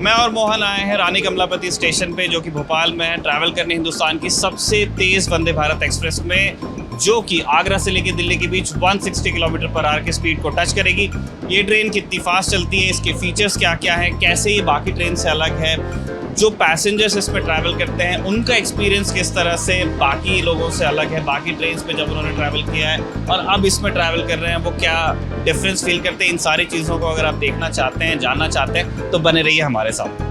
मैं और मोहन आए हैं रानी कमलापति स्टेशन पे, जो कि भोपाल में है, ट्रैवल करने हिंदुस्तान की सबसे तेज़ वंदे भारत एक्सप्रेस में, जो कि आगरा से लेकर दिल्ली के बीच 160 किलोमीटर पर आवर की स्पीड को टच करेगी। ये ट्रेन कितनी फास्ट चलती है, इसके फीचर्स क्या क्या हैं, कैसे ये बाकी ट्रेन से अलग है, जो पैसेंजर्स इसमें ट्रैवल करते हैं उनका एक्सपीरियंस किस तरह से बाकी लोगों से अलग है, बाकी ट्रेन्स पे जब उन्होंने ट्रैवल किया है और अब इसमें ट्रैवल कर रहे हैं वो क्या डिफरेंस फील करते हैं, इन सारी चीज़ों को अगर आप देखना चाहते हैं, जानना चाहते हैं तो बने रहिए हमारे साथ।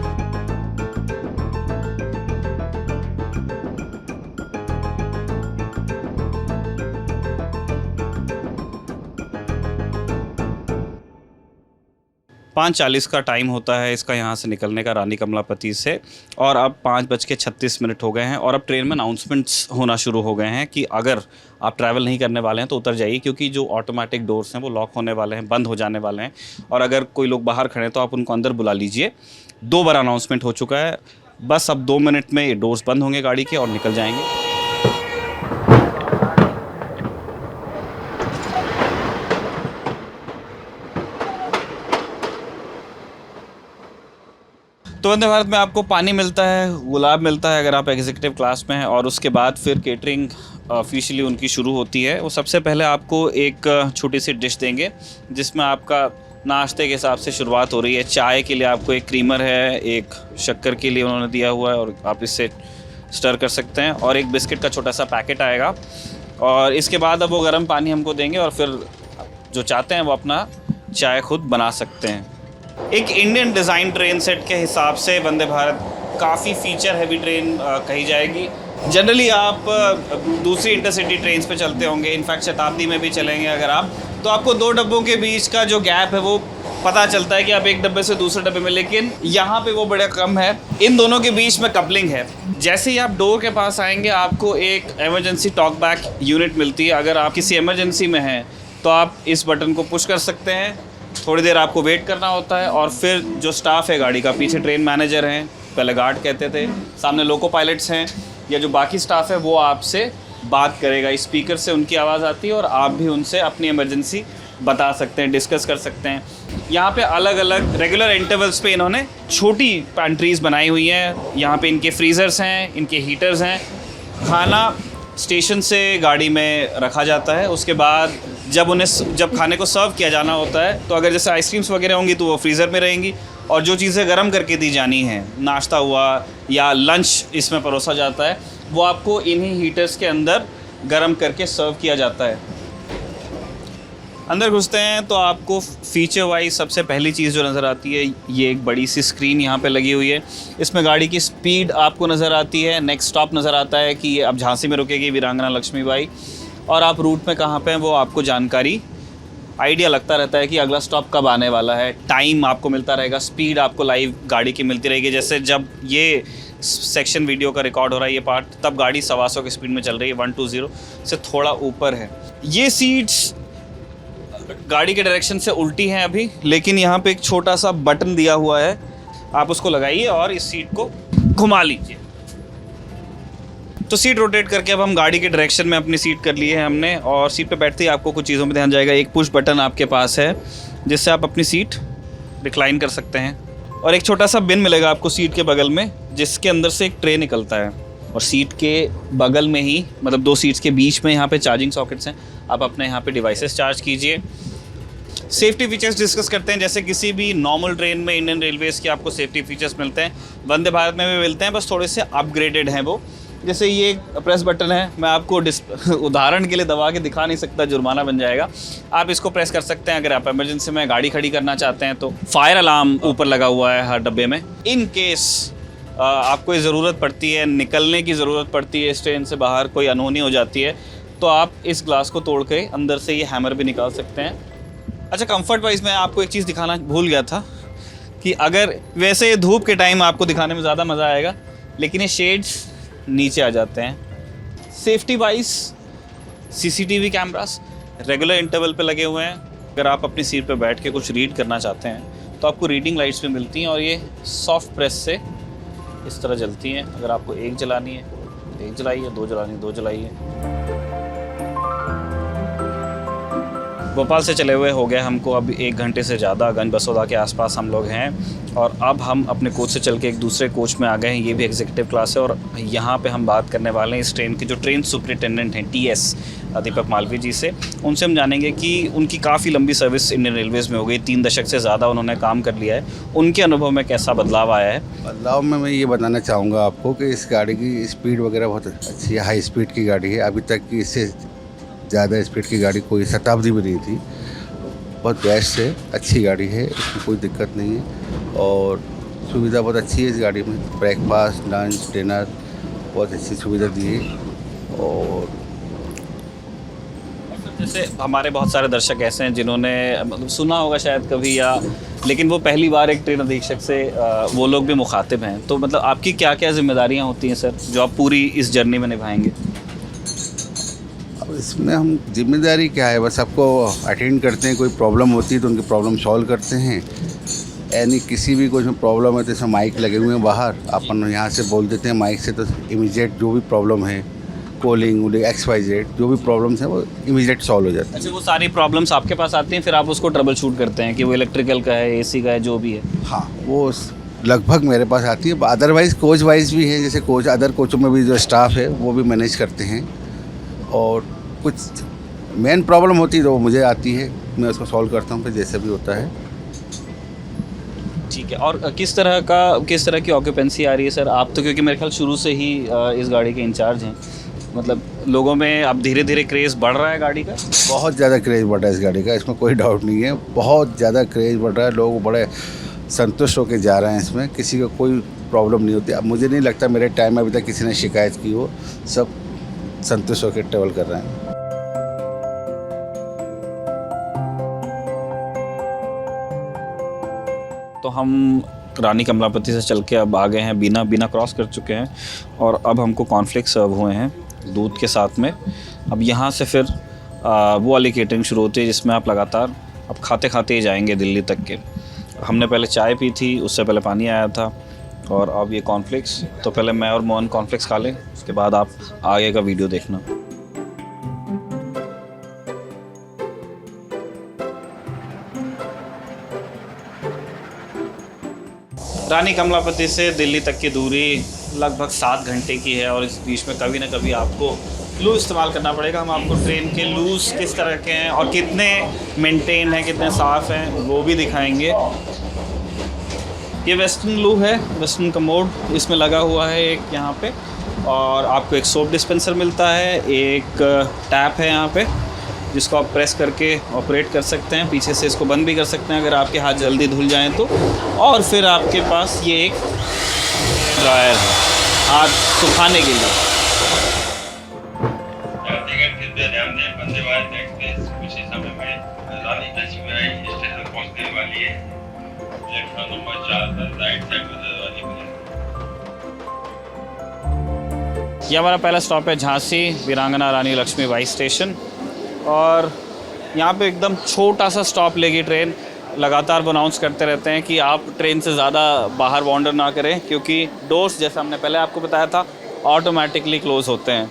5:40 का टाइम होता है इसका यहाँ से निकलने का, रानी कमलापति से, और अब 5:36 हो गए हैं और अब ट्रेन में अनाउंसमेंट्स होना शुरू हो गए हैं कि अगर आप ट्रैवल नहीं करने वाले हैं तो उतर जाइए, क्योंकि जो ऑटोमेटिक डोर्स हैं वो लॉक होने वाले हैं, बंद हो जाने वाले हैं, और अगर कोई लोग बाहर खड़े हैं तो आप उनको अंदर बुला लीजिए। 2 बार अनाउंसमेंट हो चुका है, बस अब 2 मिनट में ये डोर्स बंद होंगे गाड़ी के और निकल जाएंगे। तो वंदे भारत में आपको पानी मिलता है, गुलाब मिलता है अगर आप एग्जीक्यूटिव क्लास में हैं, और उसके बाद फिर केटरिंग ऑफिशियली उनकी शुरू होती है। वो सबसे पहले आपको एक छोटी सी डिश देंगे जिसमें आपका नाश्ते के हिसाब से शुरुआत हो रही है। चाय के लिए आपको एक क्रीमर है, एक शक्कर के लिए उन्होंने दिया हुआ है और आप इससे स्टर कर सकते हैं, और एक बिस्किट का छोटा सा पैकेट आएगा, और इसके बाद अब वो गर्म पानी हमको देंगे और फिर जो चाहते हैं वो अपना चाय खुद बना सकते हैं। एक इंडियन डिज़ाइन ट्रेन सेट के हिसाब से वंदे भारत काफ़ी फीचर हैवी ट्रेन कही जाएगी। जनरली आप दूसरी इंटरसिटी ट्रेन्स पे चलते होंगे, इनफैक्ट शताब्दी में भी चलेंगे अगर आप, तो आपको 2 डब्बों के बीच का जो गैप है वो पता चलता है कि आप एक डब्बे से दूसरे डब्बे में, लेकिन यहाँ पे वो बड़ा कम है। इन दोनों के बीच में कपलिंग है। जैसे ही आप डोर के पास आएंगे आपको एक एमरजेंसी टॉक बैक यूनिट मिलती है। अगर आप किसी एमरजेंसी में हैं तो आप इस बटन को पुश कर सकते हैं, थोड़ी देर आपको वेट करना होता है, और फिर जो स्टाफ है गाड़ी का, पीछे ट्रेन मैनेजर हैं, पहले गार्ड कहते थे, सामने लोको पायलट्स हैं, या जो बाकी स्टाफ है वो आपसे बात करेगा। स्पीकर से उनकी आवाज़ आती है और आप भी उनसे अपनी इमरजेंसी बता सकते हैं, डिस्कस कर सकते हैं। यहाँ पे अलग अलग रेगुलर इंटरवल्स पे इन्होंने छोटी पैंट्रीज़ बनाई हुई हैं। यहाँ पे इनके फ्रीज़र्स हैं, इनके हीटर्स हैं। खाना स्टेशन से गाड़ी में रखा जाता है, उसके बाद जब खाने को सर्व किया जाना होता है तो अगर जैसे आइसक्रीम्स वगैरह होंगी तो वो फ्रीज़र में रहेंगी, और जो चीज़ें गर्म करके दी जानी हैं, नाश्ता हुआ या लंच इसमें परोसा जाता है, वो आपको इन्हीं हीटर्स के अंदर गर्म करके सर्व किया जाता है। अंदर घुसते हैं तो आपको फीचर वाइज सबसे पहली चीज़ जो नज़र आती है, ये एक बड़ी सी स्क्रीन यहाँ पे लगी हुई है। इसमें गाड़ी की स्पीड आपको नज़र आती है, नेक्स्ट स्टॉप नज़र आता है कि ये अब झांसी में रुकेगी वीरांगना लक्ष्मीबाई, और आप रूट में कहाँ पे हैं वो आपको जानकारी, आइडिया लगता रहता है कि अगला स्टॉप कब आने वाला है। टाइम आपको मिलता रहेगा, स्पीड आपको लाइव गाड़ी की मिलती रहेगी। जैसे जब ये सेक्शन वीडियो का रिकॉर्ड हो रहा है ये पार्ट, तब गाड़ी 125 की स्पीड में चल रही है, 120 से थोड़ा ऊपर है। ये सीट्स गाड़ी के डायरेक्शन से उल्टी हैं अभी, लेकिन यहाँ पे एक छोटा सा बटन दिया हुआ है, आप उसको लगाइए और इस सीट को घुमा लीजिए। तो सीट रोटेट करके अब हम गाड़ी के डायरेक्शन में अपनी सीट कर ली है हमने, और सीट पे बैठते ही आपको कुछ चीज़ों में ध्यान जाएगा। एक पुश बटन आपके पास है जिससे आप अपनी सीट रिक्लाइन कर सकते हैं, और एक छोटा सा बिन मिलेगा आपको सीट के बगल में जिसके अंदर से एक ट्रे निकलता है, और सीट के बगल में ही, मतलब 2 सीट्स के बीच में यहाँ पे चार्जिंग सॉकेट्स हैं। आप अपने यहाँ पे डिवाइसेस चार्ज कीजिए। सेफ्टी फीचर्स डिस्कस करते हैं। जैसे किसी भी नॉर्मल ट्रेन में इंडियन रेलवेज़ के आपको सेफ्टी फीचर्स मिलते हैं, वंदे भारत में भी मिलते हैं, बस थोड़े से अपग्रेडेड हैं वो। जैसे ये प्रेस बटन है, मैं आपको उदाहरण के लिए दबा के दिखा नहीं सकता, जुर्माना बन जाएगा। आप इसको प्रेस कर सकते हैं अगर आप इमरजेंसी में गाड़ी खड़ी करना चाहते हैं तो। फायर अलार्म ऊपर लगा हुआ है हर डब्बे में, इन केस आपको ये ज़रूरत पड़ती है, निकलने की ज़रूरत पड़ती है, इस ट्रेन से बाहर कोई अनहोनी हो जाती है, तो आप इस ग्लास को तोड़ के अंदर से ये हैमर भी निकाल सकते हैं। अच्छा, कंफर्ट वाइज मैं आपको एक चीज़ दिखाना भूल गया था कि अगर वैसे धूप के टाइम आपको दिखाने में ज़्यादा मज़ा आएगा, लेकिन ये शेड्स नीचे आ जाते हैं। Safety wise CCTV cameras regular interval पे लगे हुए हैं। अगर आप अपनी सीट पे बैठ के कुछ रीड करना चाहते हैं तो आपको रीडिंग लाइट्स भी मिलती हैं, और ये सॉफ्ट प्रेस से इस तरह जलती हैं। अगर आपको एक जलानी है तो एक जलाइए, 2 जलानी है 2 जलाइए। भोपाल से चले हुए हो गए हमको अब 1 घंटे से ज़्यादा, गंज बसोदा के आसपास हम लोग हैं और अब हम अपने कोच से चल के एक दूसरे कोच में आ गए हैं। ये भी एग्जीक्यूटिव क्लास है और यहाँ पे हम बात करने वाले हैं इस ट्रेन के जो ट्रेन सुपरिटेंडेंट हैं TS दीपक मालवीय जी से। उनसे हम जानेंगे कि उनकी काफ़ी लंबी सर्विस इंडियन रेलवेज़ में हो गई, 3 दशक से ज़्यादा उन्होंने काम कर लिया है। उनके अनुभव में कैसा बदलाव आया है? बदलाव में मैं ये बताना चाहूँगा आपको कि इस गाड़ी की स्पीड वगैरह बहुत अच्छी है, हाई स्पीड की गाड़ी है। अभी तक की इससे ज़्यादा स्पीड की गाड़ी कोई शताब्दी में नहीं थी। बहुत बेस्ट है, अच्छी गाड़ी है, इसमें कोई दिक्कत नहीं है और सुविधा बहुत अच्छी है इस गाड़ी में। ब्रेकफास्ट, लंच, डिनर बहुत अच्छी सुविधा दी है। और जैसे हमारे बहुत सारे दर्शक ऐसे हैं जिन्होंने मतलब सुना होगा शायद कभी या लेकिन वो पहली बार एक ट्रेन अधीक्षक से वो लोग भी मुखातिब हैं, तो मतलब आपकी क्या क्या जिम्मेदारियां होती हैं सर जो आप पूरी इस जर्नी में निभाएंगे? अब इसमें हम जिम्मेदारी क्या है, बस सबको अटेंड करते हैं। कोई प्रॉब्लम होती है तो उनकी प्रॉब्लम सॉल्व करते हैं। यानी किसी भी कुछ में प्रॉब्लम है तो इसमें माइक लगे हुए हैं बाहर, अपन यहाँ से बोल देते हैं माइक से, तो इमीडिएट जो भी प्रॉब्लम है, कॉलिंग XYZ जो भी प्रॉब्लम्स हैं वो इमीडिएट सॉल्व हो जाती है। अच्छा, वो सारी प्रॉब्लम्स आपके पास आती हैं, फिर आप उसको ट्रबल शूट करते हैं कि वो इलेक्ट्रिकल का है, AC का है, जो भी है? हाँ, वो लगभग मेरे पास आती है। अदरवाइज़ कोच वाइज भी है, जैसे कोच अदर कोचों में भी जो स्टाफ है वो भी मैनेज करते हैं और कुछ मेन प्रॉब्लम होती है तो वो मुझे आती है, मैं उसको सॉल्व करता हूँ फिर जैसे भी होता है। ठीक है। और किस तरह की ऑक्यूपेंसी आ रही है सर? आप तो क्योंकि मेरे ख्याल शुरू से ही इस गाड़ी के इंचार्ज हैं, मतलब लोगों में अब धीरे धीरे क्रेज़ बढ़ रहा है गाड़ी का? बहुत ज़्यादा क्रेज़ बढ़ रहा है इस गाड़ी का, इसमें कोई डाउट नहीं है। बहुत ज़्यादा क्रेज़ बढ़ रहा है, लोग बड़े संतुष्ट होकर जा रहे हैं इसमें, किसी को कोई प्रॉब्लम नहीं होती। अब मुझे नहीं लगता मेरे टाइम में अभी तक किसी ने शिकायत की हो, सब संतुष्ट होकर ट्रेवल कर रहे हैं। तो हम रानी कमलापति से चल के अब आ गए हैं, बीना क्रॉस कर चुके हैं और अब हमको कॉर्नफ्लेक्स सर्व हुए हैं दूध के साथ में। अब यहाँ से फिर वो वाली केटरिंग शुरू होती है जिसमें आप लगातार अब खाते खाते ही जाएंगे दिल्ली तक के। हमने पहले चाय पी थी, उससे पहले पानी आया था और अब ये कॉर्नफ्लेक्स। तो पहले मैं और मोहन कॉर्नफ्लेक्स खा लें, उसके बाद आप आगे का वीडियो देखना। रानी कमलापति से दिल्ली तक की दूरी लगभग 7 घंटे की है और इस बीच में कभी ना कभी आपको लू इस्तेमाल करना पड़ेगा। हम आपको ट्रेन के लूज़ किस तरह के हैं और कितने मेंटेन हैं, कितने साफ़ हैं, वो भी दिखाएंगे। ये वेस्टर्न लू है, वेस्टर्न कमोड इसमें लगा हुआ है एक यहाँ पे, और आपको एक सोप डिस्पेंसर मिलता है, एक टैप है यहाँ पे जिसको आप प्रेस करके ऑपरेट कर सकते हैं। पीछे से इसको बंद भी कर सकते हैं अगर आपके हाथ जल्दी धुल जाएं तो। और फिर आपके पास ये एक ड्रायर है हाथ सुखाने के लिए। वंदे भारत एक्सप्रेस कुछ ही समय में रानी लक्ष्मीबाई स्टेशन पहुंचने वाली है। प्लेटफॉर्म नंबर 4 पर राइट साइड में दरवाजे खुले। ये हमारा पहला स्टॉप है झांसी वीरांगना रानी लक्ष्मीबाई स्टेशन और यहाँ पे एकदम छोटा सा स्टॉप लेगी ट्रेन। लगातार वो अनाउंस करते रहते हैं कि आप ट्रेन से ज़्यादा बाहर वॉन्डर ना करें क्योंकि डोर्स, जैसा हमने पहले आपको बताया था, ऑटोमेटिकली क्लोज होते हैं।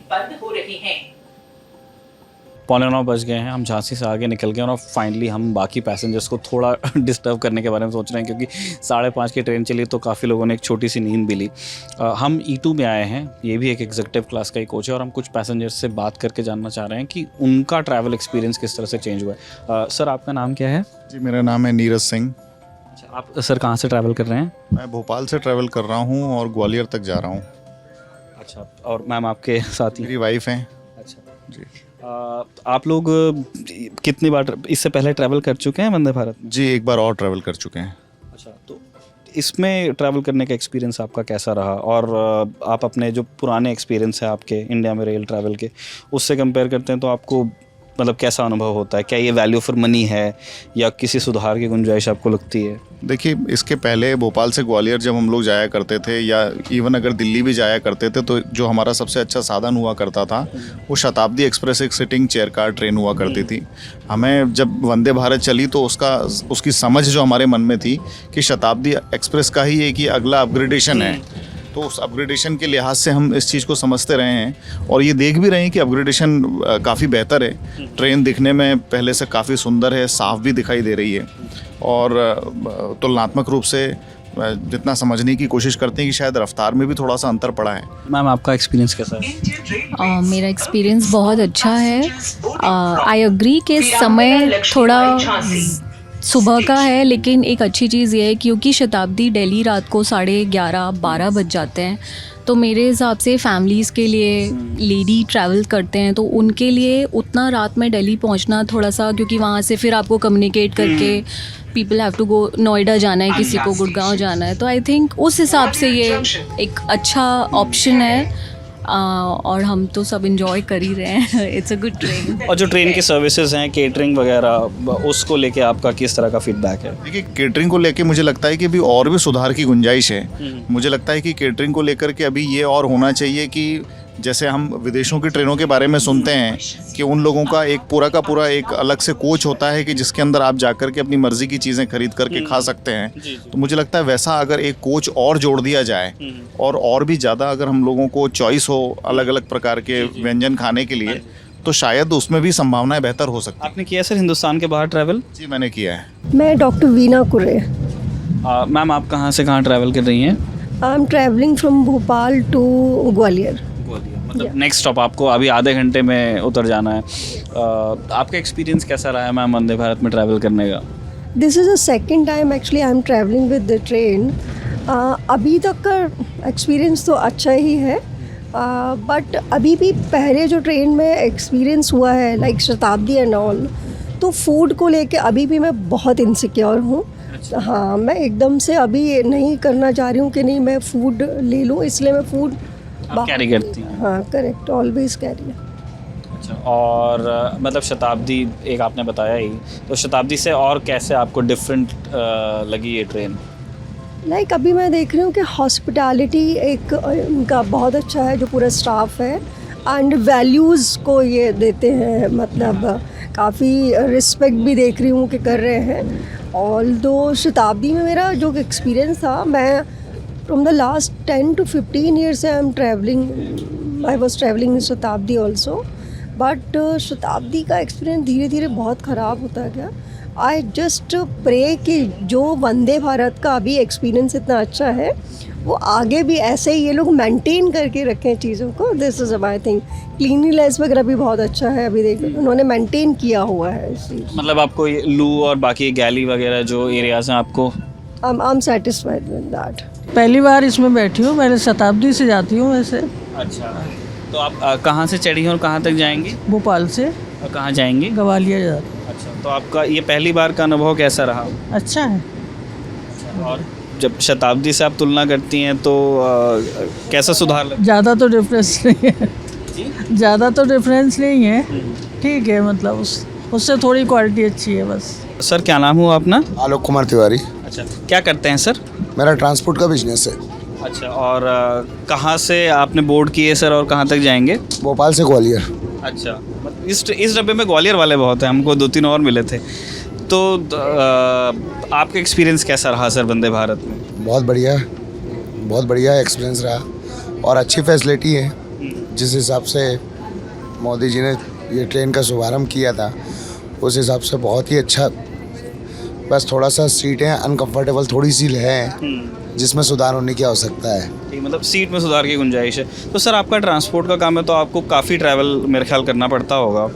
बंद हो रही हैं। 9:15 बज गए हैं, हम झांसी से आगे निकल गए और फाइनली हम बाकी पैसेंजर्स को थोड़ा डिस्टर्ब करने के बारे में सोच रहे हैं क्योंकि 5:30 की ट्रेन चली तो काफ़ी लोगों ने एक छोटी सी नींद भी ली। हम E2 में आए हैं, ये भी एक एग्जीक्यूटिव क्लास का ही कोच है और हम कुछ पैसेंजर्स से बात करके जानना चाह रहे हैं कि उनका ट्रैवल एक्सपीरियंस किस तरह से चेंज हुआ है। सर, आपका नाम क्या है? जी, मेरा नाम है नीरज सिंह। अच्छा, आप सर कहाँ से ट्रैवल कर रहे हैं? मैं भोपाल से ट्रैवल कर रहा हूँ और ग्वालियर तक जा रहा हूँ। अच्छा, और मैम आपके साथ ही? मेरी वाइफ हैं। अच्छा जी। आप लोग कितनी बार इससे पहले ट्रैवल कर चुके हैं वंदे भारत? जी, एक बार और ट्रैवल कर चुके हैं। अच्छा, तो इसमें ट्रैवल करने का एक्सपीरियंस आपका कैसा रहा और आप अपने जो पुराने एक्सपीरियंस है आपके इंडिया में रेल ट्रैवल के, उससे कंपेयर करते हैं तो आपको मतलब कैसा अनुभव होता है? क्या ये वैल्यू फॉर मनी है या किसी सुधार की गुंजाइश आपको लगती है? देखिए, इसके पहले भोपाल से ग्वालियर जब हम लोग जाया करते थे या इवन अगर दिल्ली भी जाया करते थे तो जो हमारा सबसे अच्छा साधन हुआ करता था वो शताब्दी एक्सप्रेस एक सिटिंग चेयर कार ट्रेन हुआ करती थी। हमें जब वंदे भारत चली तो उसकी समझ जो हमारे मन में थी कि शताब्दी एक्सप्रेस का ही एक ही अगला अपग्रेडेशन है तो उस अपग्रेडेशन के लिहाज से हम इस चीज़ को समझते रहे हैं और ये देख भी रहे हैं कि अपग्रेडेशन काफ़ी बेहतर है। ट्रेन दिखने में पहले से काफ़ी सुंदर है, साफ भी दिखाई दे रही है और तुलनात्मक रूप से जितना समझने की कोशिश करते हैं कि शायद रफ्तार में भी थोड़ा सा अंतर पड़ा है। मैम आपका एक्सपीरियंस कैसा है? मेरा एक्सपीरियंस बहुत अच्छा है। आई एग्री कि समय थोड़ा सुबह का है, लेकिन एक अच्छी चीज़ ये है क्योंकि शताब्दी दिल्ली रात को 11:30-12 बज जाते हैं, तो मेरे हिसाब से फैमिलीज़ के लिए लेडी ट्रैवल करते हैं तो उनके लिए उतना रात में दिल्ली पहुंचना थोड़ा सा, क्योंकि वहाँ से फिर आपको कम्युनिकेट करके people have to go, Noida जाना है, किसी को गुड़गांव जाना है, तो आई थिंक उस हिसाब से ये एक अच्छा ऑप्शन है। और हम तो सब इंजॉय कर ही रहे हैं। It's a good train. और जो ट्रेन की सर्विसेज हैं, केटरिंग वगैरह, उसको लेके आपका किस तरह का फीडबैक है? देखिए, केटरिंग को लेके मुझे लगता है कि अभी और भी सुधार की गुंजाइश है। मुझे लगता है कि केटरिंग को लेकर के अभी ये और होना चाहिए कि जैसे हम विदेशों की ट्रेनों के बारे में सुनते हैं कि उन लोगों का एक पूरा का पूरा एक अलग से कोच होता है कि जिसके अंदर आप जाकर के अपनी मर्जी की चीज़ें खरीद करके खा सकते हैं। तो मुझे लगता है वैसा अगर एक कोच और जोड़ दिया जाए और भी ज़्यादा अगर हम लोगों को चॉइस हो अलग अलग प्रकार के व्यंजन खाने के लिए, तो शायद उसमें भी संभावनाएं बेहतर हो सकती हैं। आपने किया सर हिंदुस्तान के बाहर ट्रैवल? जी, मैंने किया है। मैं डॉक्टर वीना कुरे। मैम आप कहाँ से कहाँ ट्रैवल कर रही हैं? I am travelling from Bhopal to Gwalior. मतलब नेक्स्ट स्टॉप आपको अभी आधे घंटे में उतर जाना है। आपका एक्सपीरियंस कैसा रहा है मैम वंदे भारत में ट्रैवल करने का? This is a second time actually I am travelling with the train. अभी तक का एक्सपीरियंस तो अच्छा ही है, बट अभी भी पहले जो ट्रेन में एक्सपीरियंस हुआ है लाइक शताब्दी एंड ऑल, तो फूड को लेके अभी भी मैं बहुत इनसिक्योर हूँ। हाँ, मैं एकदम से अभी नहीं करना चाह रही हूँ कि नहीं मैं फ़ूड ले लूँ, इसलिए मैं फ़ूड कैरी करती हैं? हाँ, करेक्ट, ऑलवेज कैरी। अच्छा, और मतलब शताब्दी एक आपने बताया ही, तो शताब्दी से और कैसे आपको डिफरेंट लगी ये ट्रेन? लाइक अभी मैं देख रही हूँ कि हॉस्पिटैलिटी एक उनका बहुत अच्छा है, जो पूरा स्टाफ है, एंड वैल्यूज़ को ये देते हैं, मतलब काफ़ी रिस्पेक्ट भी देख रही हूँ कि कर रहे हैं। ऑल्दो शताब्दी में मेरा जो एक्सपीरियंस था, मैं from the last 10 to 15 years से I was traveling in शताब्दी ऑल्सो, बट शताब्दी का एक्सपीरियंस धीरे धीरे बहुत ख़राब होता गया। आई जस्ट प्रे कि जो वंदे भारत का अभी एक्सपीरियंस इतना अच्छा है, वो आगे भी ऐसे ही ये लोग मेंटेन करके रखें चीज़ों को। This is I think cleanliness वगैरह भी बहुत अच्छा है, अभी देखो उन्होंने मेंटेन किया हुआ है इस चीज़। मतलब आपको ये लू और बाकी गैली वगैरह जो एरियाज हैं आपको? I am satisfied with that. पहली बार इसमें बैठी हूँ, मैंने शताब्दी से जाती हूँ वैसे। अच्छा, तो आप कहाँ से चढ़ी हैं और कहाँ तक जाएंगी? भोपाल से और कहाँ जाएंगी? ग्वालियर जाती। अच्छा, तो आपका ये पहली बार का अनुभव कैसा रहा? अच्छा है। और जब शताब्दी से आप तुलना करती हैं तो कैसा सुधार लगा? ज़्यादा तो डिफरेंस नहीं है, ज़्यादा तो डिफरेंस नहीं है, ठीक है, मतलब उससे थोड़ी क्वालिटी अच्छी है बस। सर क्या नाम हुआ अपना? आलोक कुमार तिवारी। अच्छा, क्या करते हैं सर? मेरा ट्रांसपोर्ट का बिजनेस है। अच्छा, और कहाँ से आपने बोर्ड किए सर और कहाँ तक जाएंगे? भोपाल से ग्वालियर। अच्छा, इस डब्बे में ग्वालियर वाले बहुत हैं, हमको 2-3 और मिले थे। तो आपका एक्सपीरियंस कैसा रहा सर वंदे भारत में? बहुत बढ़िया एक्सपीरियंस रहा और अच्छी फैसिलिटी है। जिस हिसाब से मोदी जी ने ये ट्रेन का शुभारम्भ किया था, उस हिसाब से बहुत ही अच्छा। बस थोड़ा सा सीटें अनकंफर्टेबल थोड़ी सी हैं, जिसमें सुधार होने की आवश्यकता है। ठीक, मतलब सीट में सुधार की गुंजाइश है। तो सर आपका ट्रांसपोर्ट का काम है, तो आपको काफ़ी ट्रैवल मेरे ख्याल करना पड़ता होगा,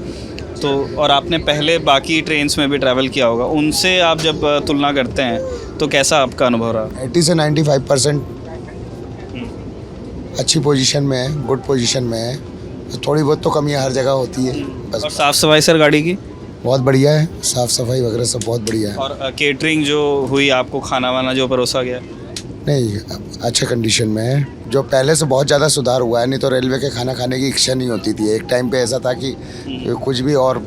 तो और आपने पहले बाकी ट्रेन्स में भी ट्रैवल किया होगा, उनसे आप जब तुलना करते हैं तो कैसा आपका अनुभव रहा? 80 से 95% अच्छी पोजीशन में है, गुड पोजीशन में है। थोड़ी बहुत तो कमियां हर जगह होती है बस। और साफ़ सफाई सर गाड़ी की? बहुत बढ़िया है, साफ़ सफाई वगैरह सब बहुत बढ़िया है। और केटरिंग जो हुई, आपको खाना वाना जो परोसा गया? नहीं, अच्छे कंडीशन में है। जो पहले से बहुत ज़्यादा सुधार हुआ है, नहीं तो रेलवे के खाना खाने की इच्छा नहीं होती थी। एक टाइम पे ऐसा था कि कुछ भी, और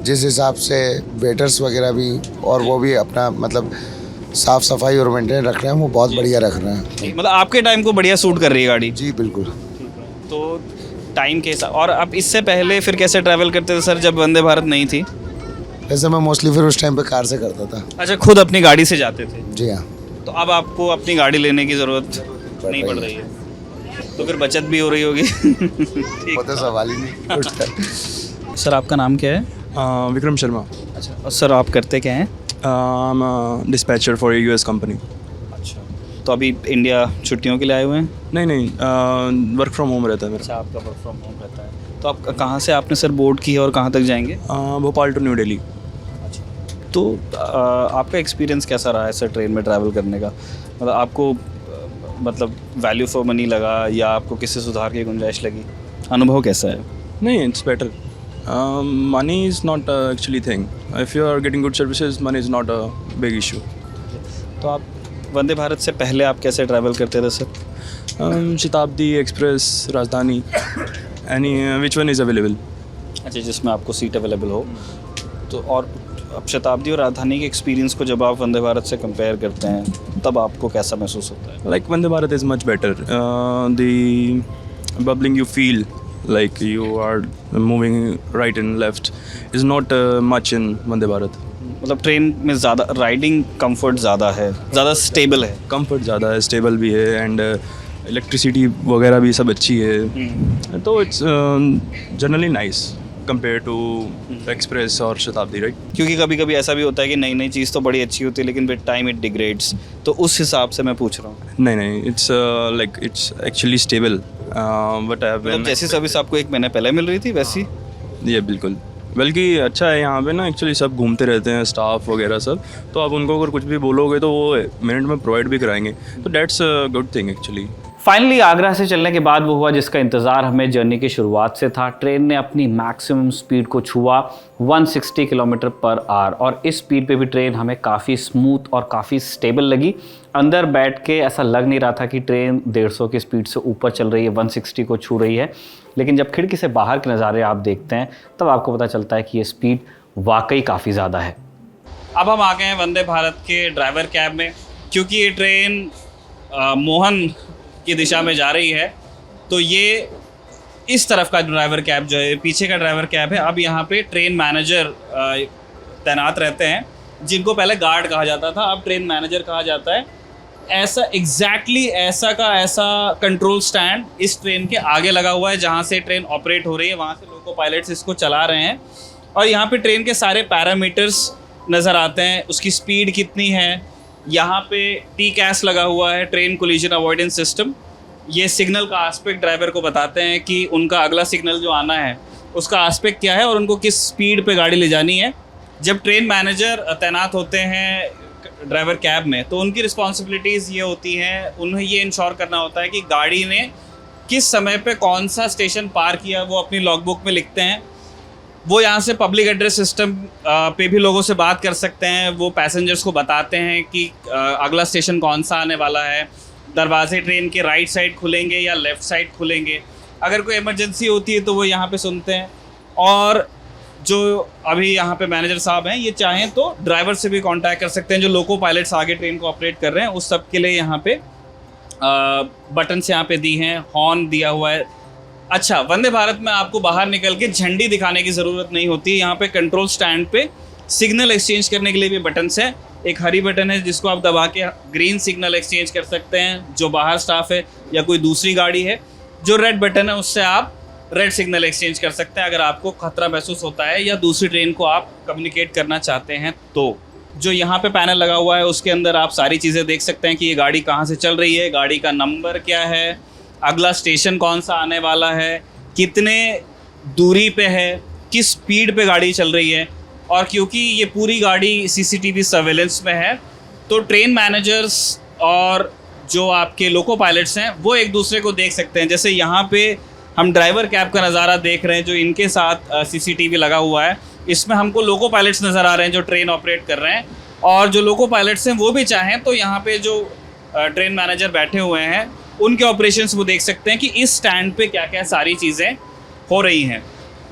जिस हिसाब से वेटर्स वगैरह भी, और वो भी अपना मतलब साफ़ सफाई और मेंटेन रख रहे हैं, वो बहुत बढ़िया रख रहे हैं। मतलब आपके टाइम को बढ़िया सूट कर रही है गाड़ी? जी बिल्कुल। तो टाइम के हिसाब, और आप इससे पहले फिर कैसे ट्रैवल करते थे सर जब वंदे भारत नहीं थी? वैसे मैं मोस्टली फिर उस टाइम पे कार से करता था। अच्छा, खुद अपनी गाड़ी से जाते थे? जी हाँ। तो अब आपको अपनी गाड़ी लेने की ज़रूरत नहीं पड़ रही है, तो फिर बचत भी हो रही होगी। ठीक। वो तो सवाल ही नहीं उठता। सर आपका नाम क्या है? विक्रम शर्मा। अच्छा, और सर आप करते क्या हैं? Dispatcher for US company. अच्छा, तो अभी इंडिया छुट्टियों के लिए आए हुए हैं? नहीं, वर्क फ्रॉम होम रहता है मेरा। अच्छा, आपका वर्क फ्रॉम होम रहता है। तो आप कहाँ से आपने सर बोर्ड की है और कहाँ तक जाएंगे? Bhopal to New Delhi. तो आपका एक्सपीरियंस कैसा रहा है सर ट्रेन में ट्रैवल करने का? मतलब आपको मतलब वैल्यू फॉर मनी लगा या आपको किससे सुधार की गुंजाइश लगी? अनुभव कैसा है? नहीं, it's better. Money is not actually thing. If you are getting good services, money is not a big issue. तो आप वंदे भारत से पहले आप कैसे ट्रैवल करते थे सर? शताब्दी एक्सप्रेस, राजधानी, any which one is available. अच्छा, जिसमें आपको सीट अवेलेबल हो। तो और अब शताब्दी और राजधानी के एक्सपीरियंस को जब आप वंदे भारत से कंपेयर करते हैं तब आपको कैसा महसूस होता है? Like Vande Bharat is much better. The bubbling you feel like you are moving right and left is not much in Vande Bharat. मतलब ट्रेन में ज़्यादा राइडिंग कंफर्ट ज़्यादा है, ज़्यादा स्टेबल है। कंफर्ट ज़्यादा है, स्टेबल भी है, एंड इलेक्ट्रिसिटी वगैरह भी सब अच्छी है। तो it's generally nice compare to express और शताब्दी, राइट? क्योंकि कभी कभी ऐसा भी होता है कि नई नई चीज़ तो बड़ी अच्छी होती है लेकिन विद टाइम इट डिग्रेड्स, तो उस हिसाब से मैं पूछ रहा हूँ। नहीं, it's like it's actually stable. But मतलब जैसी सर्विस आपको 1 महीने पहले मिल रही थी वैसी? ये बिल्कुल, बल्कि अच्छा है यहाँ पे ना, एक्चुअली सब घूमते रहते हैं, स्टाफ वगैरह सब, तो आप उनको अगर कुछ भी बोलोगे तो वो मिनट में प्रोवाइड भी कराएंगे, तो that's a good thing actually. Finally Agra से चलने के बाद वो हुआ जिसका इंतज़ार हमें जर्नी की शुरुआत से था। ट्रेन ने अपनी मैक्सिमम स्पीड को छुआ 160 किलोमीटर पर आवर, और इस स्पीड पे भी ट्रेन हमें काफ़ी स्मूथ और काफ़ी स्टेबल लगी। अंदर बैठ के ऐसा लग नहीं रहा था कि ट्रेन 150 की स्पीड से ऊपर चल रही है, 160 को छू रही है। लेकिन जब खिड़की से बाहर के नज़ारे आप देखते हैं तब आपको पता चलता है कि ये स्पीड वाकई काफ़ी ज़्यादा है। अब हम आ गए हैं वंदे भारत के ड्राइवर कैब में, क्योंकि ये ट्रेन मोहन की दिशा में जा रही है, तो ये इस तरफ का ड्राइवर कैब जो है, पीछे का ड्राइवर कैब है। अब यहाँ पे ट्रेन मैनेजर तैनात रहते हैं, जिनको पहले गार्ड कहा जाता था, अब ट्रेन मैनेजर कहा जाता है। ऐसा एग्जैक्टली ऐसा का ऐसा कंट्रोल स्टैंड इस ट्रेन के आगे लगा हुआ है, जहाँ से ट्रेन ऑपरेट हो रही है, वहाँ से लोको पायलट्स इसको चला रहे हैं। और यहाँ पे ट्रेन के सारे पैरामीटर्स नज़र आते हैं, उसकी स्पीड कितनी है। यहाँ पे TCAS लगा हुआ है, ट्रेन कोलिजन अवॉइडेंस सिस्टम। ये सिग्नल का एस्पेक्ट ड्राइवर को बताते हैं कि उनका अगला सिग्नल जो आना है उसका एस्पेक्ट क्या है और उनको किस स्पीड पे गाड़ी ले जानी है। जब ट्रेन मैनेजर तैनात होते हैं ड्राइवर कैब में, तो उनकी रिस्पॉन्सिबिलिटीज़ ये होती हैं, उन्हें ये इंश्योर करना होता है कि गाड़ी ने किस समय पे कौन सा स्टेशन पार किया वो अपनी लॉगबुक में लिखते हैं। वो यहाँ से पब्लिक एड्रेस सिस्टम पे भी लोगों से बात कर सकते हैं। वो पैसेंजर्स को बताते हैं कि अगला स्टेशन कौन सा आने वाला है, दरवाजे ट्रेन के राइट साइड खुलेंगे या लेफ़्ट साइड खुलेंगे। अगर कोई इमरजेंसी होती है तो वो यहाँ पे सुनते हैं। और जो अभी यहाँ पे मैनेजर साहब हैं, ये चाहें तो ड्राइवर से भी कांटेक्ट कर सकते हैं। जो लोको पायलट्स आगे ट्रेन को ऑपरेट कर रहे हैं उस सब के लिए यहाँ पे बटन्स यहाँ पे दी हैं, हॉर्न दिया हुआ है। अच्छा, वंदे भारत में आपको बाहर निकल के झंडी दिखाने की ज़रूरत नहीं होती। यहाँ पे कंट्रोल स्टैंड पे सिग्नल एक्सचेंज करने के लिए भी बटन्स है। एक हरी बटन है जिसको आप दबा के ग्रीन सिग्नल एक्सचेंज कर सकते हैं, जो बाहर स्टाफ है या कोई दूसरी गाड़ी है। जो रेड बटन है उससे आप रेड सिग्नल एक्सचेंज कर सकते हैं अगर आपको खतरा महसूस होता है या दूसरी ट्रेन को आप कम्युनिकेट करना चाहते हैं। तो जो यहाँ पे पैनल लगा हुआ है उसके अंदर आप सारी चीज़ें देख सकते हैं कि ये गाड़ी कहाँ से चल रही है, गाड़ी का नंबर क्या है, अगला स्टेशन कौन सा आने वाला है, कितने दूरी पे है, किस स्पीड पे गाड़ी चल रही है। और क्योंकि ये पूरी गाड़ी CCTV सर्वेलेंस में है, तो ट्रेन मैनेजर्स और जो आपके लोको पायलट्स हैं वो एक दूसरे को देख सकते हैं। जैसे यहाँ पे हम ड्राइवर कैब का नज़ारा देख रहे हैं जो इनके साथ CCTV लगा हुआ है, इसमें हमको लोको पायलट्स नज़र आ रहे हैं जो ट्रेन ऑपरेट कर रहे हैं। और जो लोको पायलट्स हैं वो भी चाहें तो यहाँ पे जो ट्रेन मैनेजर बैठे हुए हैं उनके ऑपरेशंस वो देख सकते हैं कि इस स्टैंड पे क्या क्या सारी चीज़ें हो रही हैं।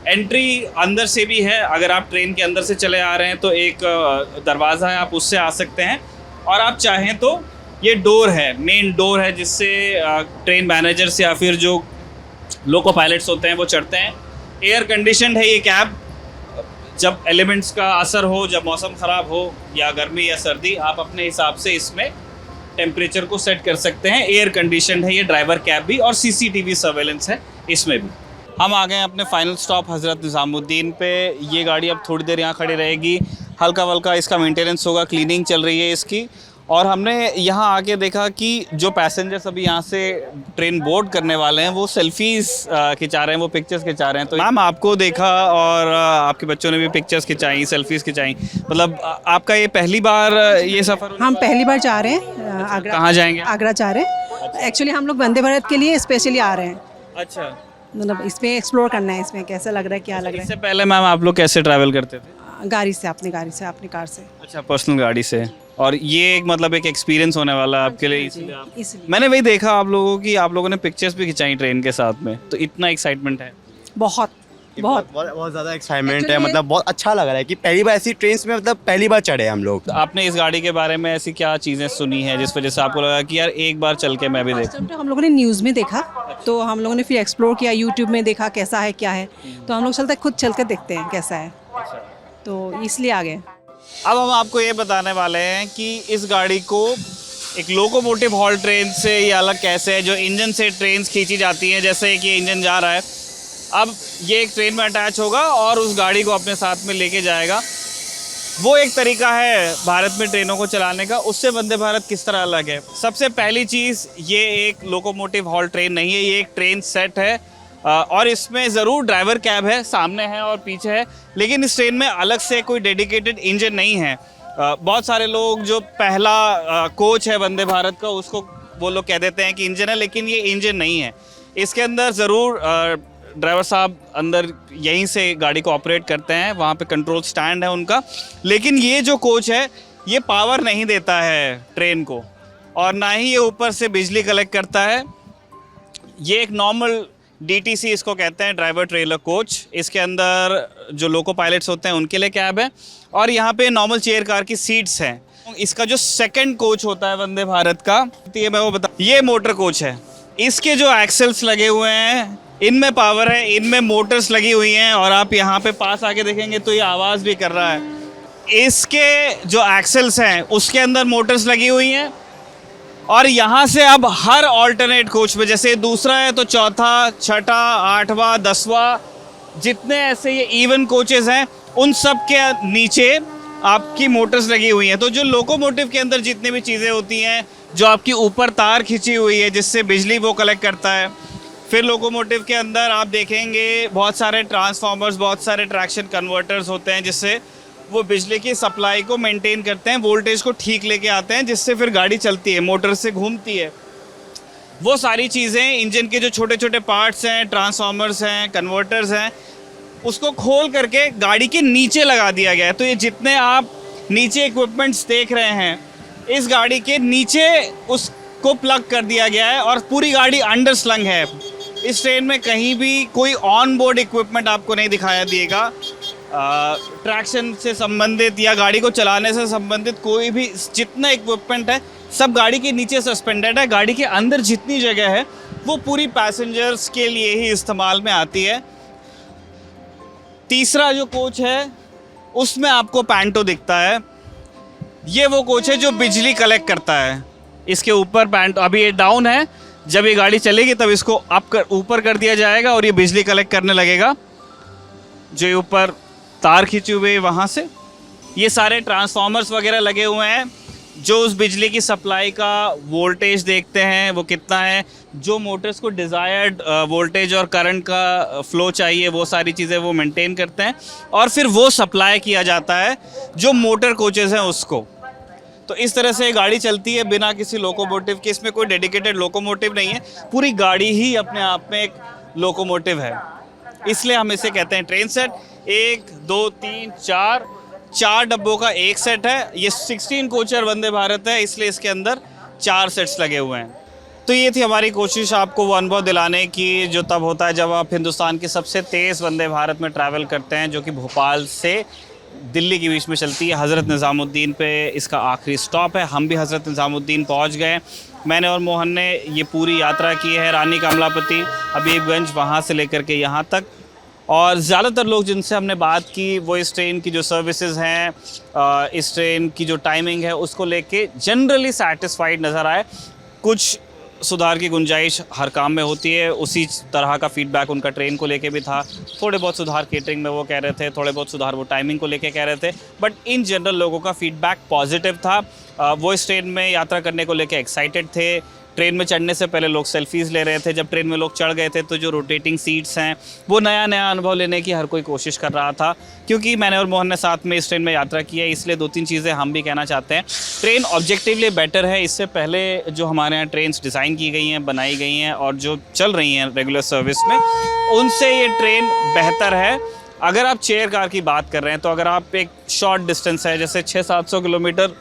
एंट्री अंदर से भी है, अगर आप ट्रेन के अंदर से चले आ रहे हैं तो एक दरवाज़ा है, आप उससे आ सकते हैं। और आप चाहें तो ये डोर है, मेन डोर है, जिससे ट्रेन मैनेजर्स या फिर जो लोको पायलट्स होते हैं वो चढ़ते हैं। एयर कंडीशनड है ये कैब, जब एलिमेंट्स का असर हो, जब मौसम ख़राब हो या गर्मी या सर्दी, आप अपने हिसाब से इसमें टेम्परेचर को सेट कर सकते हैं। एयर कंडीशन है ये ड्राइवर कैब भी और सीसीटीवी सर्वेलेंस है इसमें भी। हम आ गए हैं अपने फाइनल स्टॉप हज़रत निज़ामुद्दीन पे। ये गाड़ी अब थोड़ी देर यहाँ खड़ी रहेगी, हल्का वल्का इसका मेंटेनेंस होगा, क्लीनिंग चल रही है इसकी। और हमने यहाँ आके देखा कि जो पैसेंजर्स अभी यहाँ से ट्रेन बोर्ड करने वाले हैं वो सेल्फीज़ खिंचा रहे हैं, वो पिक्चर्स खिंचा रहे हैं। तो मैम आपको देखा और आपके बच्चों ने भी पिक्चर्स खिंचाई, सेल्फीज़ खिंचाई, मतलब आपका ये पहली बार ये सफ़र? हम पहली बार जा रहे हैं आगरा। कहाँ जाएंगे? आगरा जा रहे हैं। एक्चुअली हम लोग वंदे भारत के लिए स्पेशली आ रहे हैं। अच्छा, मतलब इसमें एक्सप्लोर करना है, इसमें कैसा लग रहा है, क्या लग रहा इससे पहले मैम आप लोग कैसे ट्रैवल करते थे? है। गाड़ी से, अपनी गाड़ी से, अपनी कार से। अच्छा, पर्सनल गाड़ी से। और ये एक मतलब एक एक्सपीरियंस होने वाला है आपके लिए, इसलिए आप इसलिए मैंने वही देखा आप लोगों की, आप लोगों ने पिक्चर्स भी खिंचाई ट्रेन के साथ में, तो इतना एक्साइटमेंट है। बहुत बहुत बहुत ज़्यादा एक्साइटमेंट है, मतलब बहुत अच्छा लग रहा है कि पहली बार ऐसी ट्रेन में, मतलब पहली बार चढ़े हम लोग। तो आपने इस गाड़ी के बारे में ऐसी क्या चीज़ें सुनी हैं जिस वजह से आपको लगा कि यार एक बार चल के मैं भी देखूं? तो हम लोगों ने न्यूज़ में देखा, तो हम लोगों ने फिर एक्सप्लोर किया, यूट्यूब में देखा कैसा है क्या है, तो हम लोग चलते खुद चल कर देखते हैं कैसा है, तो इसलिए आ गए। अब हम आपको ये बताने वाले हैं कि इस गाड़ी को एक लोकोमोटिव हॉल ट्रेन से ये अलग कैसे है। जो इंजन से ट्रेन खींची जाती हैं, जैसे कि इंजन जा रहा है, अब ये एक ट्रेन में अटैच होगा और उस गाड़ी को अपने साथ में लेके जाएगा। वो एक तरीका है भारत में ट्रेनों को चलाने का। उससे वंदे भारत किस तरह अलग है? सबसे पहली चीज़, ये एक लोकोमोटिव हॉल ट्रेन नहीं है, ये एक ट्रेन सेट है और इसमें ज़रूर ड्राइवर कैब है, सामने है और पीछे है, लेकिन इस ट्रेन में अलग से कोई डेडिकेटेड इंजन नहीं है। बहुत सारे लोग जो पहला कोच है वंदे भारत का, उसको वो लोग कह देते हैं कि इंजन है, लेकिन ये इंजन नहीं है। इसके अंदर ज़रूर ड्राइवर साहब अंदर यहीं से गाड़ी को ऑपरेट करते हैं, वहाँ पे कंट्रोल स्टैंड है उनका, लेकिन ये जो कोच है ये पावर नहीं देता है ट्रेन को और ना ही ये ऊपर से बिजली कलेक्ट करता है। ये एक नॉर्मल DTC इसको कहते हैं, ड्राइवर ट्रेलर कोच। इसके अंदर जो लोको पायलट्स होते हैं उनके लिए कैब है और यहाँ पे नॉर्मल चेयर कार की सीट्स हैं। इसका जो सेकंड कोच होता है वंदे भारत का, ये मैं वो बता, ये मोटर कोच है। इसके जो एक्सेल्स लगे हुए हैं इनमें पावर है, इनमें मोटर्स लगी हुई हैं और आप यहाँ पे पास आके देखेंगे तो ये आवाज़ भी कर रहा है। इसके जो एक्सेल्स हैं उसके अंदर मोटर्स लगी हुई हैं और यहाँ से अब हर ऑल्टरनेट कोच में, जैसे दूसरा है तो चौथा, छठा, आठवां, 10वां, जितने ऐसे ये इवन कोचेस हैं उन सब के नीचे आपकी मोटर्स लगी हुई हैं। तो जो लोकोमोटिव के अंदर जितनी भी चीज़ें होती हैं, जो आपकी ऊपर तार खींची हुई है जिससे बिजली वो कलेक्ट करता है, फिर लोकोमोटिव के अंदर आप देखेंगे बहुत सारे ट्रांसफार्मर्स, बहुत सारे ट्रैक्शन कन्वर्टर्स होते हैं जिससे वो बिजली की सप्लाई को मेंटेन करते हैं, वोल्टेज को ठीक लेके आते हैं, जिससे फिर गाड़ी चलती है, मोटर से घूमती है। वो सारी चीज़ें, इंजन के जो छोटे छोटे पार्ट्स हैं, ट्रांसफार्मर्स हैं, कन्वर्टर्स हैं, उसको खोल करके गाड़ी के नीचे लगा दिया गया है। तो ये जितने आप नीचे इक्विपमेंट्स देख रहे हैं, इस गाड़ी के नीचे उसको प्लग कर दिया गया है और पूरी गाड़ी अंडर स्लंग है। इस ट्रेन में कहीं भी कोई ऑन बोर्ड इक्विपमेंट आपको नहीं दिखाया दिएगा। ट्रैक्शन से संबंधित या गाड़ी को चलाने से संबंधित कोई भी जितना इक्विपमेंट है सब गाड़ी के नीचे सस्पेंडेड है। गाड़ी के अंदर जितनी जगह है वो पूरी पैसेंजर्स के लिए ही इस्तेमाल में आती है। तीसरा जो कोच है उसमें आपको पैंटो दिखता है, ये वो कोच है जो बिजली कलेक्ट करता है। इसके ऊपर पैंटो, अभी ये डाउन है, जब ये गाड़ी चलेगी तब इसको अप कर ऊपर कर दिया जाएगा और ये बिजली कलेक्ट करने लगेगा। जो ये ऊपर तार खींची हुई है वहाँ से ये सारे ट्रांसफार्मर्स वगैरह लगे हुए हैं जो उस बिजली की सप्लाई का वोल्टेज देखते हैं वो कितना है, जो मोटर्स को डिज़ायर्ड वोल्टेज और करंट का फ़्लो चाहिए वो सारी चीज़ें वो मेंटेन करते हैं और फिर वो सप्लाई किया जाता है जो मोटर कोचेज़ हैं उसको। तो इस तरह से गाड़ी चलती है बिना किसी लोकोमोटिव के। इसमें कोई डेडिकेटेड लोकोमोटिव नहीं है, पूरी गाड़ी ही अपने आप में एक लोकोमोटिव है, इसलिए हम इसे कहते हैं ट्रेन सेट। 1 2 3 4 डब्बों का एक सेट है। ये 16 कोचर वंदे भारत है, इसलिए इसके अंदर 4 सेट्स लगे हुए हैं। तो ये थी हमारी कोशिश आपको वो अनुभव दिलाने की जो तब होता है जब आप हिंदुस्तान की सबसे तेज़ वंदे भारत में ट्रैवल करते हैं, जो कि भोपाल से दिल्ली के बीच में चलती है। हज़रत निज़ामुद्दीन पे इसका आखिरी स्टॉप है। हम भी हज़रत निज़ामुद्दीन पहुंच गए। मैंने और मोहन ने ये पूरी यात्रा की है, रानी कमलापति, हबीबगंज, वहाँ से लेकर के यहाँ तक, और ज़्यादातर लोग जिनसे हमने बात की वो इस ट्रेन की जो सर्विसेज हैं, इस ट्रेन की जो टाइमिंग है उसको लेके जनरली सैटिस्फाइड नज़र आए। कुछ सुधार की गुंजाइश हर काम में होती है, उसी तरह का फीडबैक उनका ट्रेन को लेके भी था। थोड़े बहुत सुधार केटरिंग में वो कह रहे थे, थोड़े बहुत सुधार वो टाइमिंग को लेके कह रहे थे, बट इन जनरल लोगों का फीडबैक पॉजिटिव था। वो इस ट्रेन में यात्रा करने को लेके एक्साइटेड थे। ट्रेन में चढ़ने से पहले लोग सेल्फीज़ ले रहे थे, जब ट्रेन में लोग चढ़ गए थे तो जो रोटेटिंग सीट्स हैं वो नया नया अनुभव लेने की हर कोई कोशिश कर रहा था। क्योंकि मैंने और मोहन ने साथ में इस ट्रेन में यात्रा की है, इसलिए 2-3 चीज़ें हम भी कहना चाहते हैं। ट्रेन ऑब्जेक्टिवली बेटर है। इससे पहले जो हमारे यहाँ ट्रेन्स डिज़ाइन की गई हैं, बनाई गई हैं और जो चल रही हैं रेगुलर सर्विस में, उनसे ये ट्रेन बेहतर है। अगर आप चेयर कार की बात कर रहे हैं तो अगर आप एक शॉर्ट डिस्टेंस है जैसे 600-700 किलोमीटर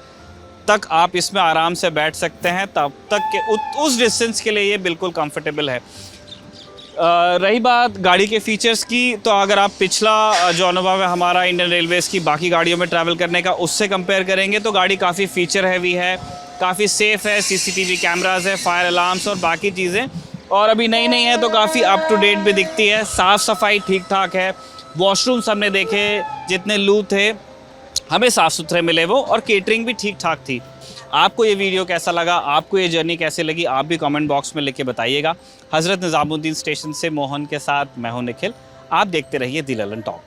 तक आप इसमें आराम से बैठ सकते हैं, तब तक के उस डिस्टेंस के लिए ये बिल्कुल कंफर्टेबल है। रही बात गाड़ी के फीचर्स की, तो अगर आप पिछला जो अनुभव है हमारा इंडियन रेलवेज़ की बाकी गाड़ियों में ट्रैवल करने का उससे कंपेयर करेंगे तो गाड़ी काफ़ी फीचर हैवी है, काफ़ी सेफ़ है। CCTV कैमरास है, फायर अलार्म्स और बाकी चीज़ें, और अभी नई नई है तो काफ़ी अप टू डेट भी दिखती है। साफ़ सफाई ठीक ठाक है। वॉशरूम्स हमने देखे, जितने लू थे हमें साफ़ सुथरे मिले वो, और केटरिंग भी ठीक ठाक थी। आपको ये वीडियो कैसा लगा, आपको ये जर्नी कैसी लगी, आप भी कमेंट बॉक्स में लिख के बताइएगा। हज़रत निज़ामुद्दीन स्टेशन से मोहन के साथ मैं हूं निखिल। आप देखते रहिए दी ललन टॉक।